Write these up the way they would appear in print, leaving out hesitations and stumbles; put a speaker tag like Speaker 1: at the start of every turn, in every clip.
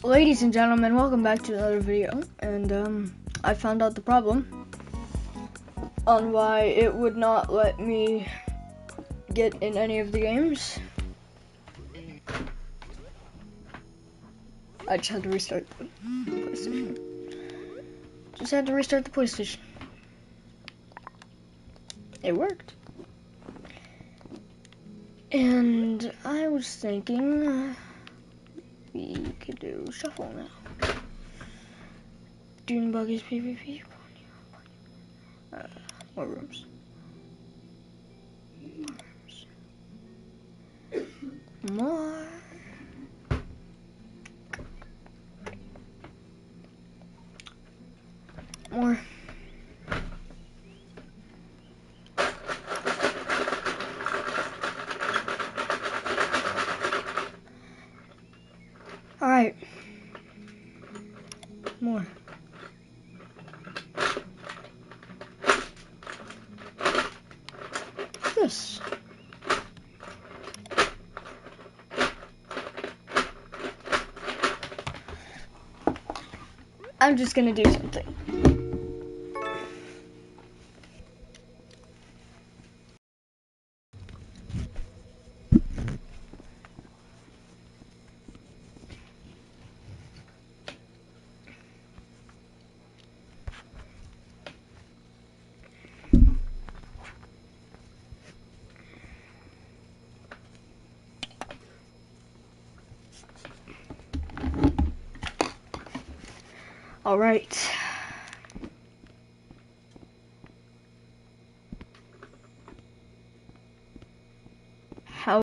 Speaker 1: Ladies and gentlemen, welcome back to another video, and I found out the problem on why it would not let me get in any of the games. I just had to restart the PlayStation. Just had to restart the PlayStation. It worked. And I was thinking we could do shuffle now. Dune Buggies PvP. More rooms. More. More. Alright. More. This. I'm just gonna do something. All right. How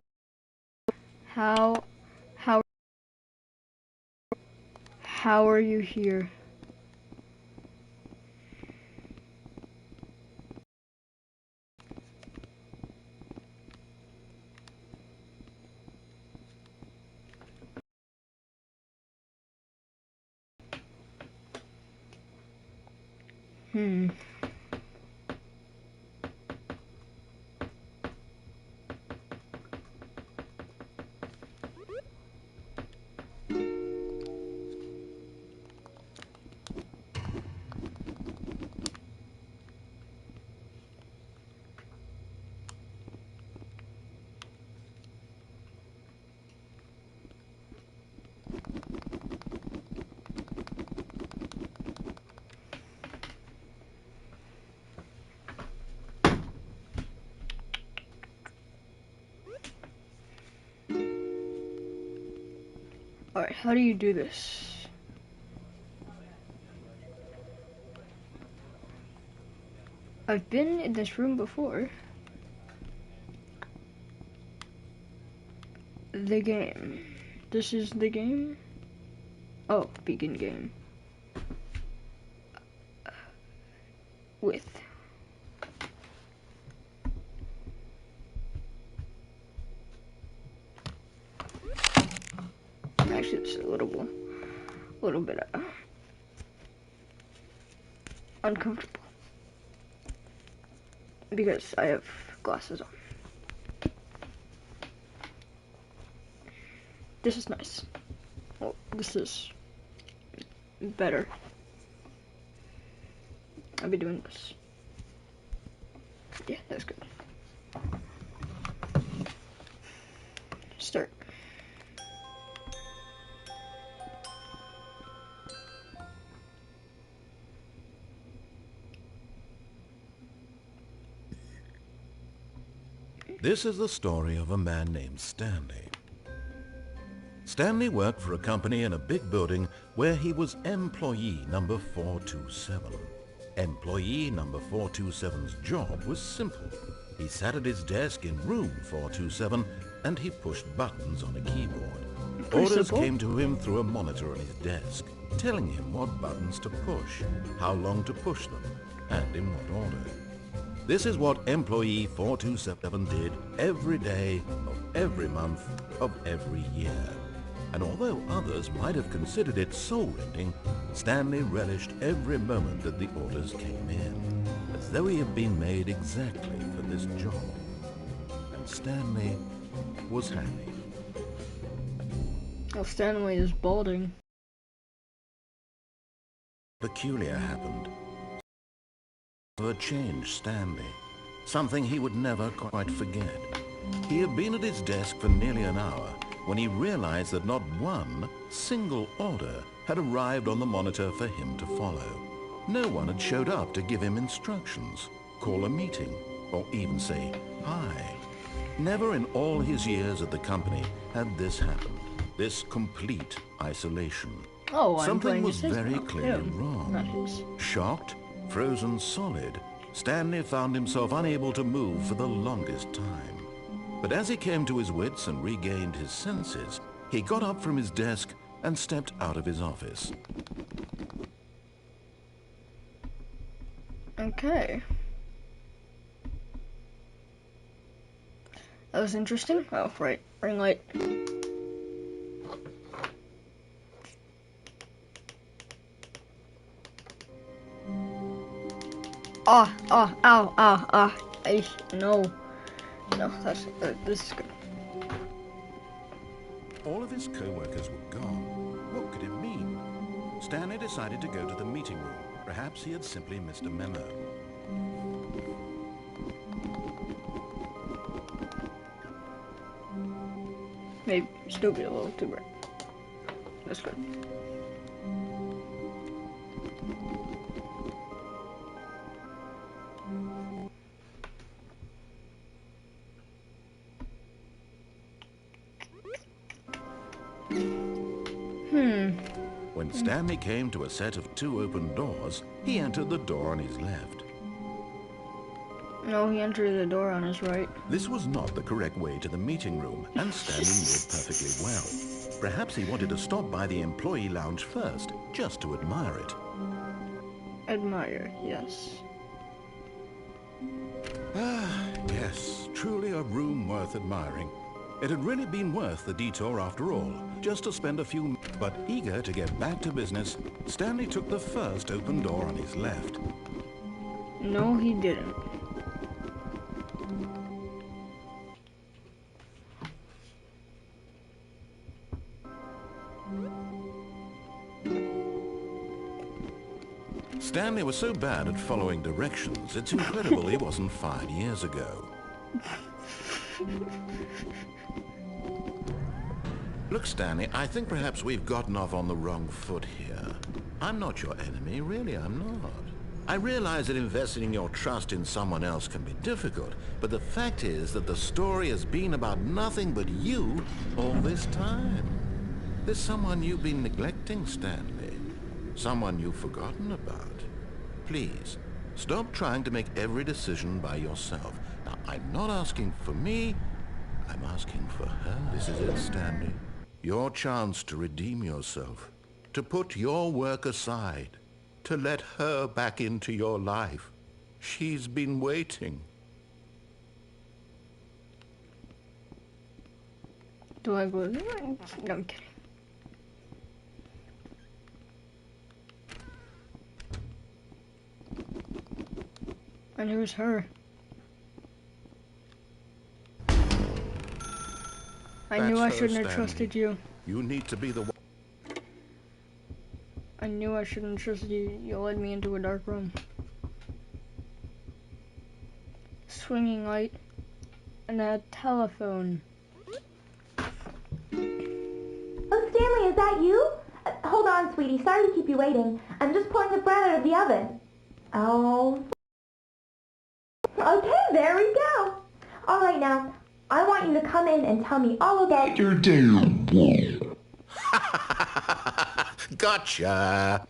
Speaker 1: how are you here? Hmm. Alright, how do you do this? I've been in this room before. The game. This is the game? Oh, begin game. With. Actually, it's a little bit uncomfortable because I have glasses on. This is nice. Well, this is better. I'll be doing this. Yeah, that's good. Start.
Speaker 2: This is the story of a man named Stanley. Stanley worked for a company in a big building where he was employee number 427. Employee number 427's job was simple. He sat at his desk in room 427 and he pushed buttons on a keyboard. Orders came to him through a monitor on his desk, telling him what buttons to push, how long to push them, and in what order. This is what employee 427 did every day of every month of every year. And although others might have considered it soul-rending, Stanley relished every moment that the orders came in, as though he had been made exactly for this job. And Stanley was happy.
Speaker 1: Oh, Stanley is balding.
Speaker 2: peculiar happened. Never changed Stanley. Something he would never quite forget. He had been at his desk for nearly an hour when he realized that not one single order had arrived on the monitor for him to follow. No one had showed up to give him instructions, call a meeting, or even say hi. Never in all his years at the company had this happened. This complete isolation.
Speaker 1: Oh, I'm
Speaker 2: Something
Speaker 1: playing
Speaker 2: was
Speaker 1: his
Speaker 2: very
Speaker 1: now.
Speaker 2: clearly
Speaker 1: Yeah,
Speaker 2: wrong.
Speaker 1: not his.
Speaker 2: Shocked, frozen solid, Stanley found himself unable to move for the longest time. But as he came to his wits and regained his senses, he got up from his desk and stepped out of his office.
Speaker 1: Okay. That was interesting. Oh, right. Ring light. Ow. No. No, this is good.
Speaker 2: All of his co-workers were gone. What could it mean? Stanley decided to go to the meeting room. Perhaps he had simply missed a memo.
Speaker 1: Maybe still be a little too bright. That's good.
Speaker 2: When Stanley came to a set of 2 open doors, he entered the door on his left.
Speaker 1: No, he entered the door on his right.
Speaker 2: This was not the correct way to the meeting room, and Stanley knew it perfectly well. Perhaps he wanted to stop by the employee lounge first, just to admire it.
Speaker 1: Admire, yes.
Speaker 2: Yes, truly a room worth admiring. It had really been worth the detour after all, just to spend a few. But eager to get back to business, Stanley took the first open door on his left.
Speaker 1: No, he didn't.
Speaker 2: Stanley was so bad at following directions, it's incredible he wasn't fired years ago. Look, Stanley, I think perhaps we've gotten off on the wrong foot here. I'm not your enemy, really, I'm not. I realize that investing your trust in someone else can be difficult, but the fact is that the story has been about nothing but you all this time. There's someone you've been neglecting, Stanley. Someone you've forgotten about. Please, stop trying to make every decision by yourself. Now, I'm not asking for me, I'm asking for her. This is it, Stanley. Your chance to redeem yourself, to put your work aside, to let her back into your life. She's been waiting.
Speaker 1: Do I believe it? No, I'm kidding. And who's her? I knew I shouldn't have trusted you.
Speaker 2: You need to be the one.
Speaker 1: I knew I shouldn't have trusted you. You led me into a dark room. Swinging light. And a telephone.
Speaker 3: Oh, Stanley, is that you? Hold on, sweetie. Sorry to keep you waiting. I'm just pulling the bread out of the oven. Oh. Okay, there we go. All right, now, I want you to come in and tell me all about your day.
Speaker 2: Gotcha!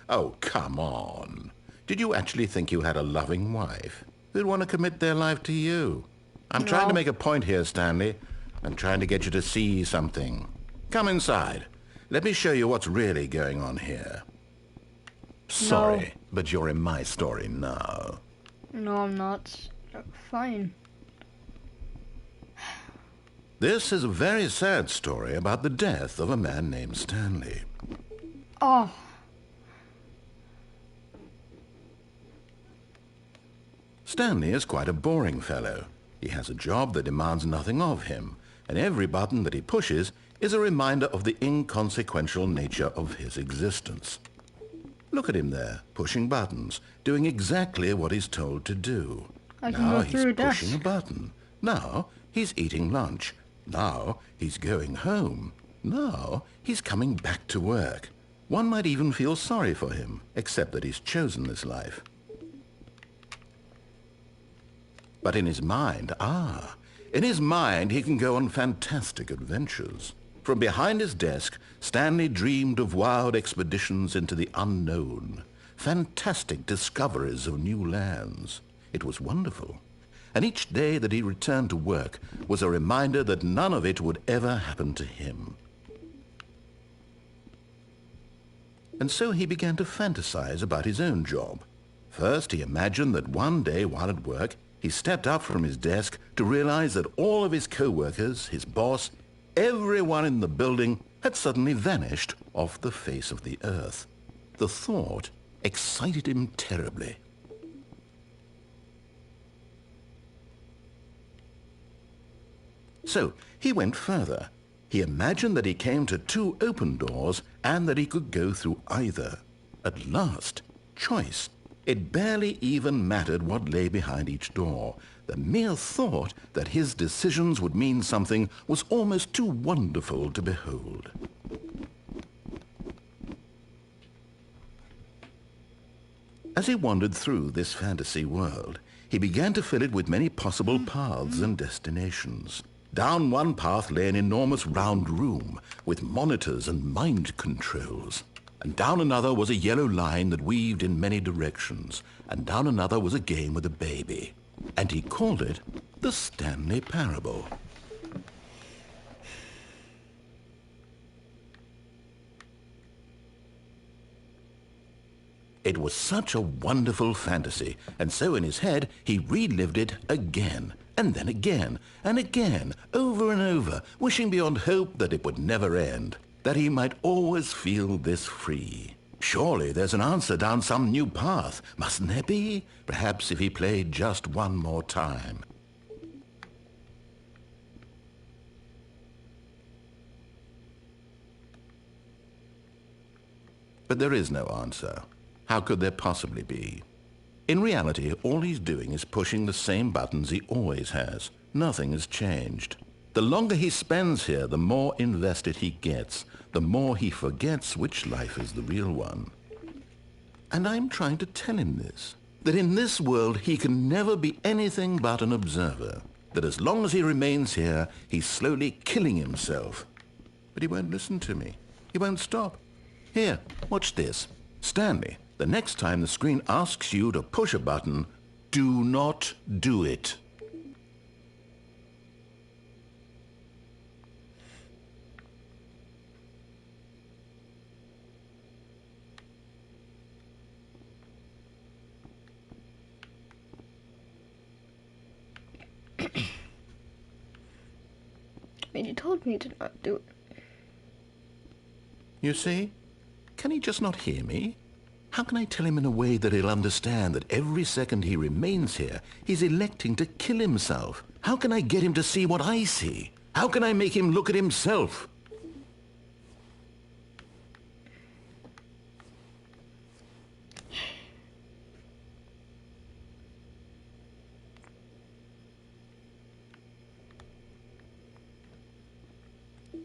Speaker 2: Oh, come on. Did you actually think you had a loving wife who'd want to commit their life to you? I'm trying to make a point here, Stanley. I'm trying to get you to see something. Come inside. Let me show you what's really going on here. Sorry, but you're in my story now.
Speaker 1: No, I'm not. Fine.
Speaker 2: This is a very sad story about the death of a man named Stanley.
Speaker 1: Oh.
Speaker 2: Stanley is quite a boring fellow. He has a job that demands nothing of him, and every button that he pushes is a reminder of the inconsequential nature of his existence. Look at him there, pushing buttons, doing exactly what he's told to do.
Speaker 1: I can
Speaker 2: Now
Speaker 1: go
Speaker 2: he's
Speaker 1: through a
Speaker 2: pushing a
Speaker 1: desk.
Speaker 2: button. Now he's eating lunch. Now he's going home. Now he's coming back to work. One might even feel sorry for him, except that he's chosen this life. But in his mind, in his mind he can go on fantastic adventures. From behind his desk, Stanley dreamed of wild expeditions into the unknown, fantastic discoveries of new lands. It was wonderful. And each day that he returned to work was a reminder that none of it would ever happen to him. And so he began to fantasize about his own job. First, he imagined that one day while at work, he stepped up from his desk to realize that all of his co-workers, his boss, everyone in the building had suddenly vanished off the face of the earth. The thought excited him terribly. So he went further. He imagined that he came to 2 open doors and that he could go through either. At last, choice. It barely even mattered what lay behind each door. The mere thought that his decisions would mean something was almost too wonderful to behold. As he wandered through this fantasy world, he began to fill it with many possible paths and destinations. Down one path lay an enormous round room with monitors and mind controls. And down another was a yellow line that weaved in many directions. And down another was a game with a baby. And he called it the Stanley Parable. It was such a wonderful fantasy, and so in his head he relived it again, and then again, and again, over and over, wishing beyond hope that it would never end, that he might always feel this free. Surely there's an answer down some new path, mustn't there be? Perhaps if he played just one more time. But there is no answer. How could there possibly be? In reality, all he's doing is pushing the same buttons he always has. Nothing has changed. The longer he spends here, the more invested he gets, the more he forgets which life is the real one. And I'm trying to tell him this, that in this world he can never be anything but an observer, that as long as he remains here, he's slowly killing himself. But he won't listen to me. He won't stop. Here, watch this. Stanley, the next time the screen asks you to push a button, do not do it.
Speaker 1: I mean, you told me to not do it.
Speaker 2: You see? Can he just not hear me? How can I tell him in a way that he'll understand that every second he remains here, he's electing to kill himself? How can I get him to see what I see? How can I make him look at himself?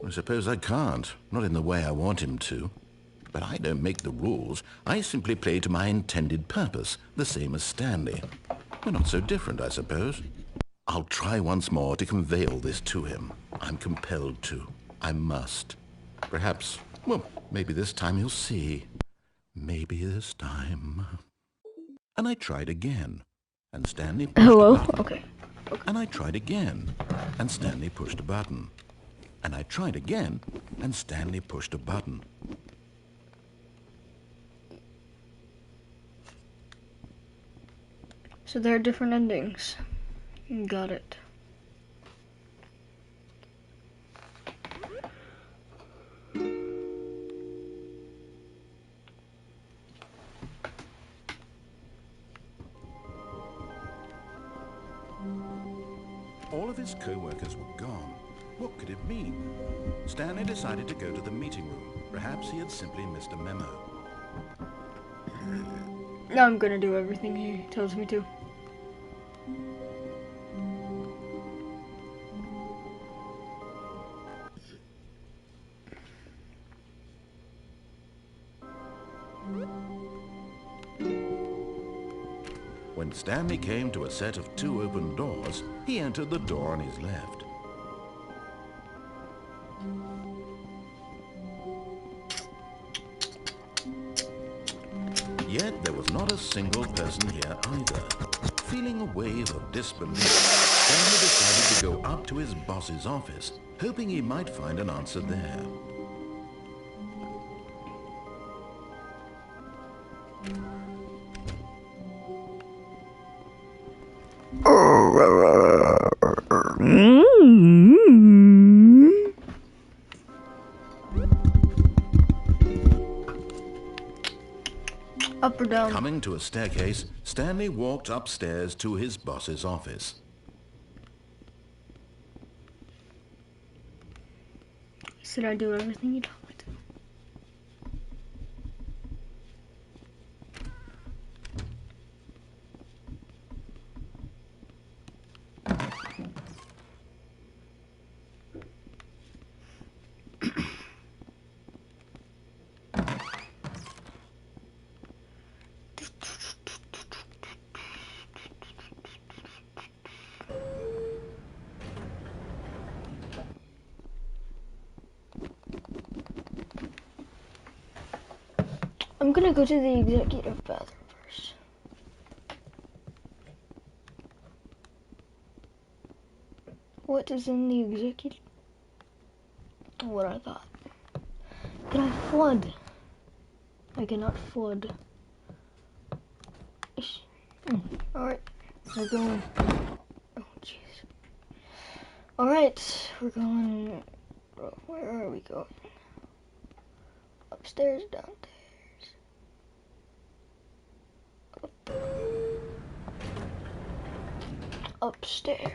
Speaker 2: I suppose I can't, not in the way I want him to. But I don't make the rules. I simply play to my intended purpose, the same as Stanley. We're not so different, I suppose. I'll try once more to convey all this to him. I'm compelled to. I must. Perhaps, well, maybe this time he'll see. Maybe this time. And I tried again. And Stanley pushed
Speaker 1: Hello?
Speaker 2: a button.
Speaker 1: Okay.
Speaker 2: And I tried again. And Stanley pushed a button. And I tried again. And Stanley pushed a button.
Speaker 1: So there are different endings. Got it.
Speaker 2: All of his co-workers were gone. What could it mean? Stanley decided to go to the meeting room. Perhaps he had simply missed a memo.
Speaker 1: Now I'm gonna do everything he tells me to.
Speaker 2: When Stanley came to a set of 2 open doors, he entered the door on his left. Yet there was not a single person here either. Feeling a wave of disbelief, Stanley decided to go up to his boss's office, hoping he might find an answer there.
Speaker 1: Up or down?
Speaker 2: Coming to a staircase, Stanley walked upstairs to his boss's office.
Speaker 1: Should I do everything you told me to? I'm gonna go to the executive bathroom first. What is in the executive? What I thought. Can I flood? I cannot flood. Alright, we're going. Oh, jeez. Alright, we're going. Where are we going? Upstairs, downstairs. Upstairs.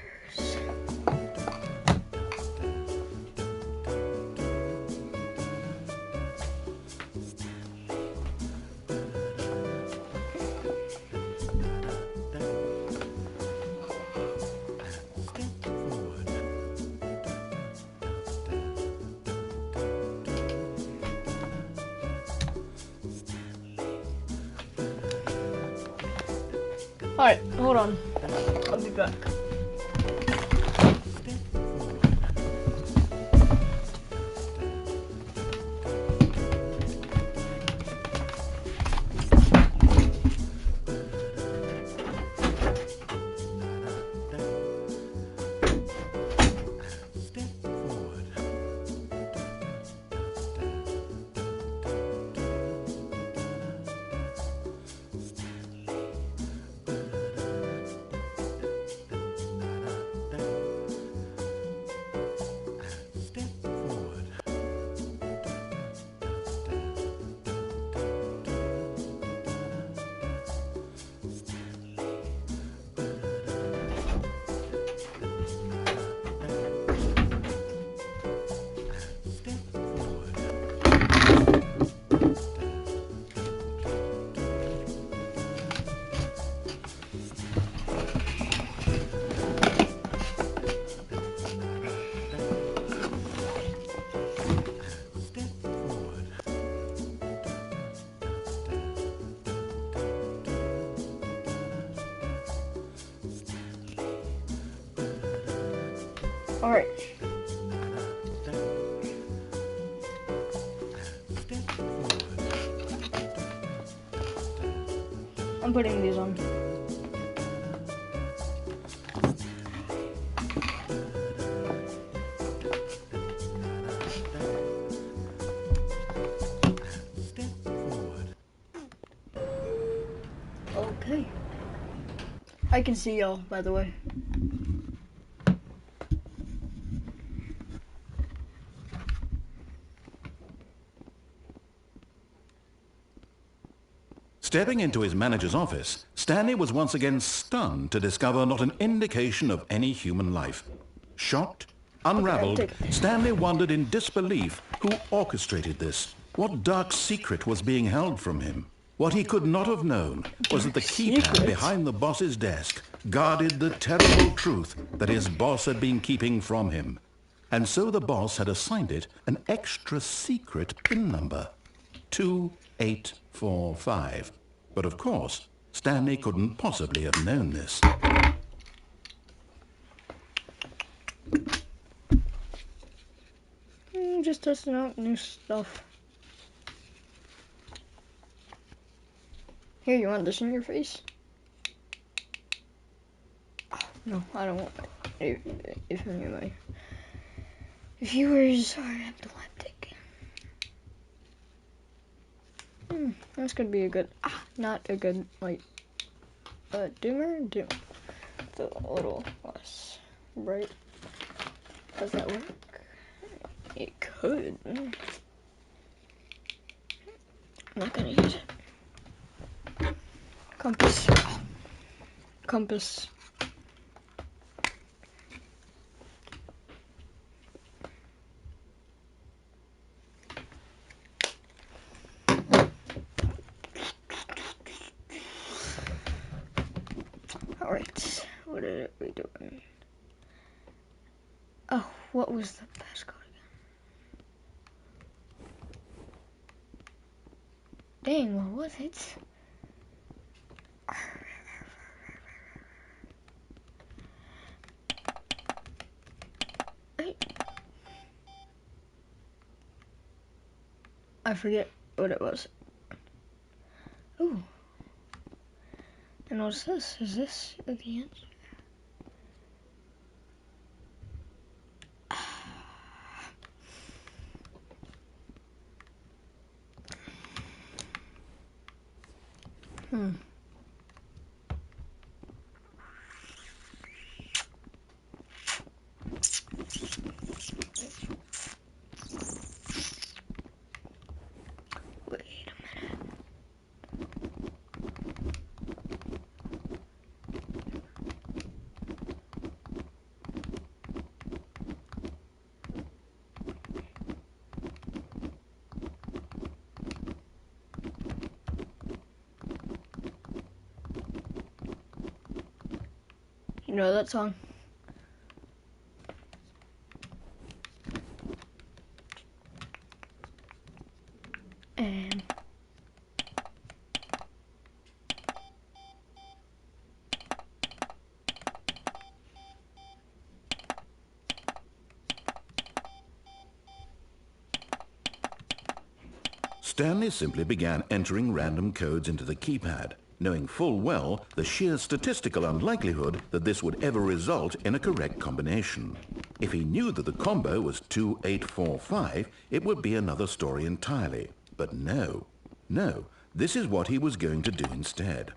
Speaker 1: Alright, hold on. I'll be back. Alright. I'm putting these on. Okay. I can see y'all, by the way.
Speaker 2: Stepping into his manager's office, Stanley was once again stunned to discover not an indication of any human life. Shocked, unraveled, Stanley wondered in disbelief who orchestrated this. What dark secret was being held from him? What he could not have known was that the keypad
Speaker 1: Secrets.
Speaker 2: behind the boss's desk guarded the terrible truth that his boss had been keeping from him. And so the boss had assigned it an extra secret PIN number, 2845. But of course, Stanley couldn't possibly have known this.
Speaker 1: Just testing out new stuff. Here, you want this in your face? Oh, no, I don't want it. If any of my viewers are epileptic. That's gonna be a good, not a good, like, dimmer? Dim. It's a little less bright. Does that work? It could. I'm not gonna use it. Compass. Compass. Alright, what are we doing? Oh, what was the passcode again? Dang, what was it? I forget what it was. Ooh. And what's this? Is this the answer? Wait a minute. You know that song?
Speaker 2: Stanley simply began entering random codes into the keypad, knowing full well the sheer statistical unlikelihood that this would ever result in a correct combination. If he knew that the combo was 2845, it would be another story entirely. But no, this is what he was going to do instead.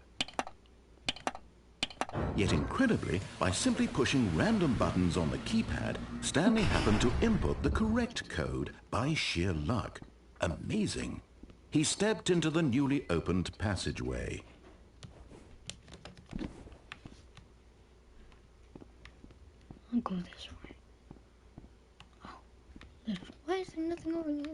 Speaker 2: Yet incredibly, by simply pushing random buttons on the keypad, Stanley happened to input the correct code by sheer luck. Amazing. He stepped into the newly opened passageway.
Speaker 1: I'll go this way. Oh, why is there nothing over here?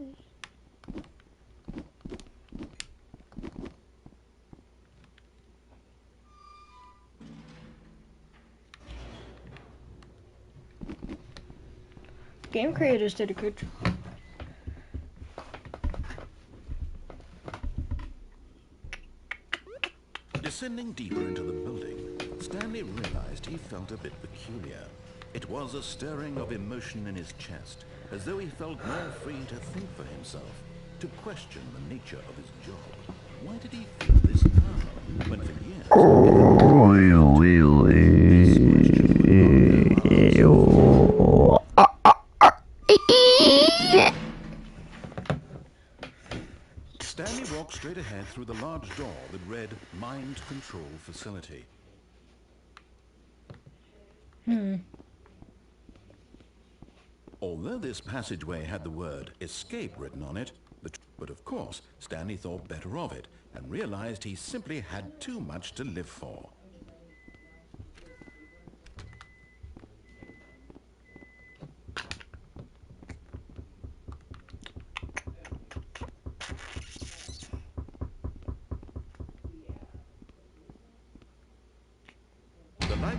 Speaker 1: Game creators did a good job.
Speaker 2: Descending deeper into the building, Stanley realized he felt a bit peculiar. It was a stirring of emotion in his chest, as though he felt more free to think for himself, to question the nature of his job. Why did he feel this now, when for years... Stanley walked straight ahead through the large door that read Mind Control Facility. Although this passageway had the word escape written on it, but of course Stanley thought better of it and realized he simply had too much to live for.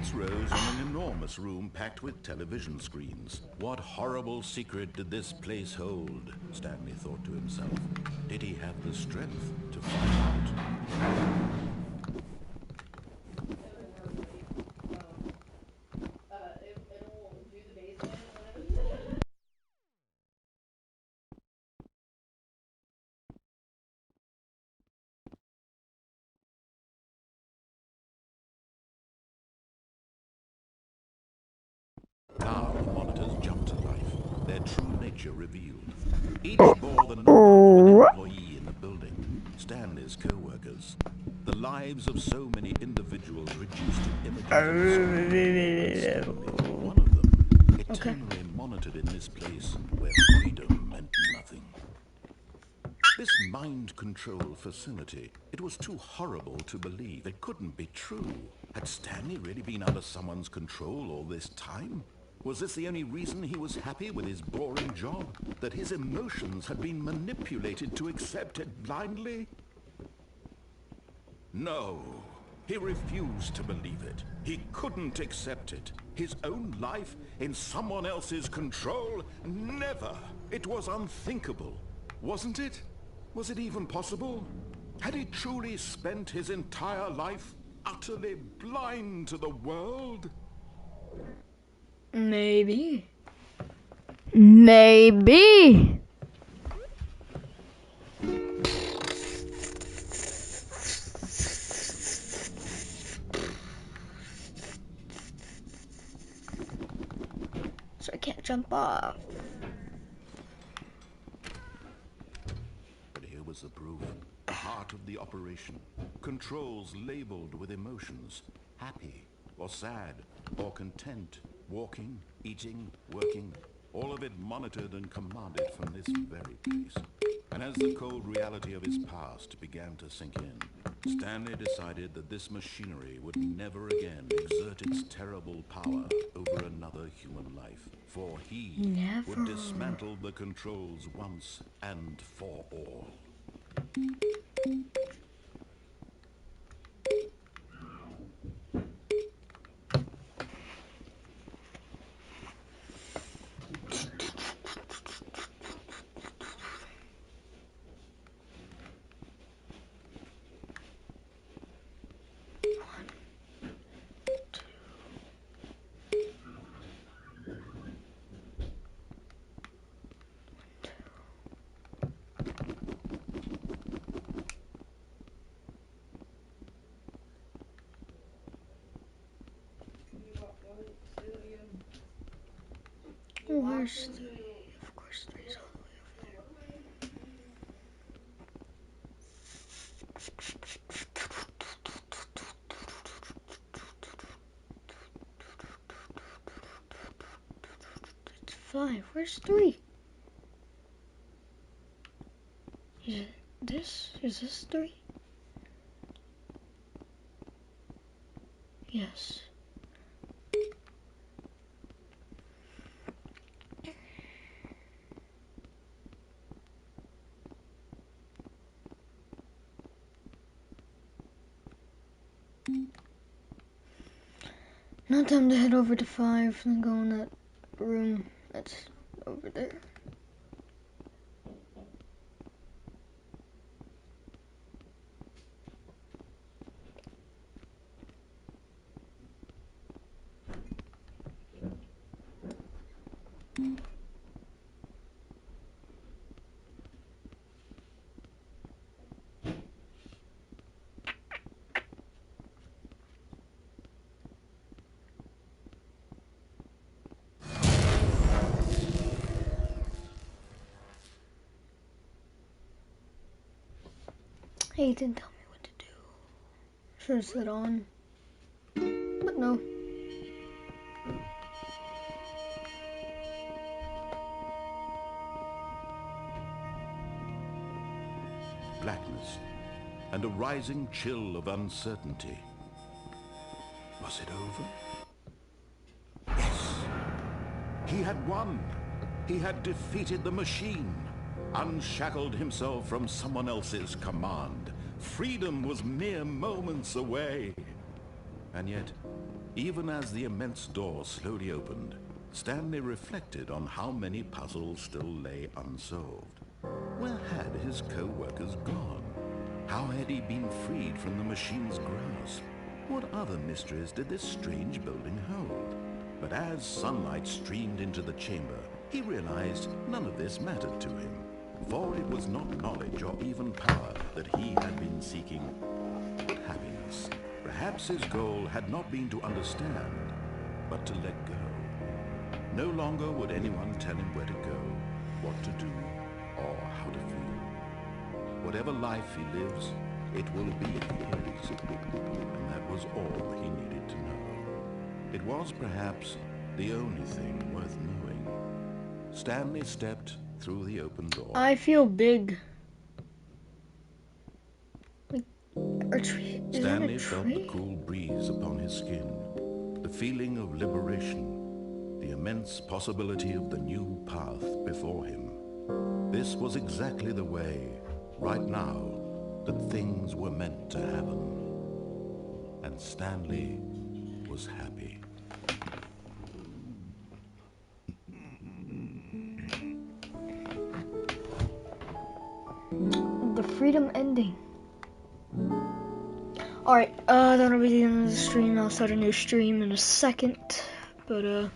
Speaker 2: lights rose in an enormous room packed with television screens. What horrible secret did this place hold? Stanley thought to himself. Did he have the strength to find out? Now the monitors jumped to life, their true nature revealed. Each bore the number of an employee in the building, Stanley's co-workers. The lives of so many individuals reduced to images of one of them, eternally monitored in this place where freedom meant nothing. This mind control facility, it was too horrible to believe. It couldn't be true. Had Stanley really been under someone's control all this time? Was this the only reason he was happy with his boring job? That his emotions had been manipulated to accept it blindly? No. He refused to believe it. He couldn't accept it. His own life in someone else's control? Never. It was unthinkable. Wasn't it? Was it even possible? Had he truly spent his entire life utterly blind to the world?
Speaker 1: Maybe. Maybe. So I can't jump off.
Speaker 2: But here was the proof. The heart of the operation. Controls labeled with emotions. Happy or sad or content. Walking, eating, working. All of it monitored and commanded from this very place. And as the cold reality of his past began to sink in, Stanley decided that this machinery would never again exert its terrible power over another human life. For he would dismantle the controls once and for all.
Speaker 1: Where's three? Of course, three's all the way over there. It's five. Where's three? Is it this? Is this three? Yes. Now time to head over to 5 and go in that room that's over there. He didn't tell me what to do. Should have said on. But no.
Speaker 2: Blackness and a rising chill of uncertainty. Was it over? Yes. He had won. He had defeated the machine. Unshackled himself from someone else's command. Freedom was mere moments away. And yet, Even as the immense door slowly opened, Stanley reflected on how many puzzles still lay unsolved. Where had his co-workers gone? How had he been freed from the machine's grasp? What other mysteries did this strange building hold? But as sunlight streamed into the chamber, he realized none of this mattered to him, for it was not knowledge or even power that he had been seeking, but happiness. Perhaps his goal had not been to understand, but to let go. No longer would anyone tell him where to go, what to do, or how to feel. Whatever life he lives, it will be his, and that was all he needed to know. It was perhaps the only thing worth knowing. Stanley stepped through the open door.
Speaker 1: I feel big. Like a tree. Is that
Speaker 2: Stanley
Speaker 1: a
Speaker 2: felt the
Speaker 1: tree?
Speaker 2: cool breeze upon his skin, the feeling of liberation, the immense possibility of the new path before him. This was exactly the way, right now, that things were meant to happen. And Stanley was happy.
Speaker 1: The freedom ending. Alright, that'll be the end of the stream. I'll start a new stream in a second. But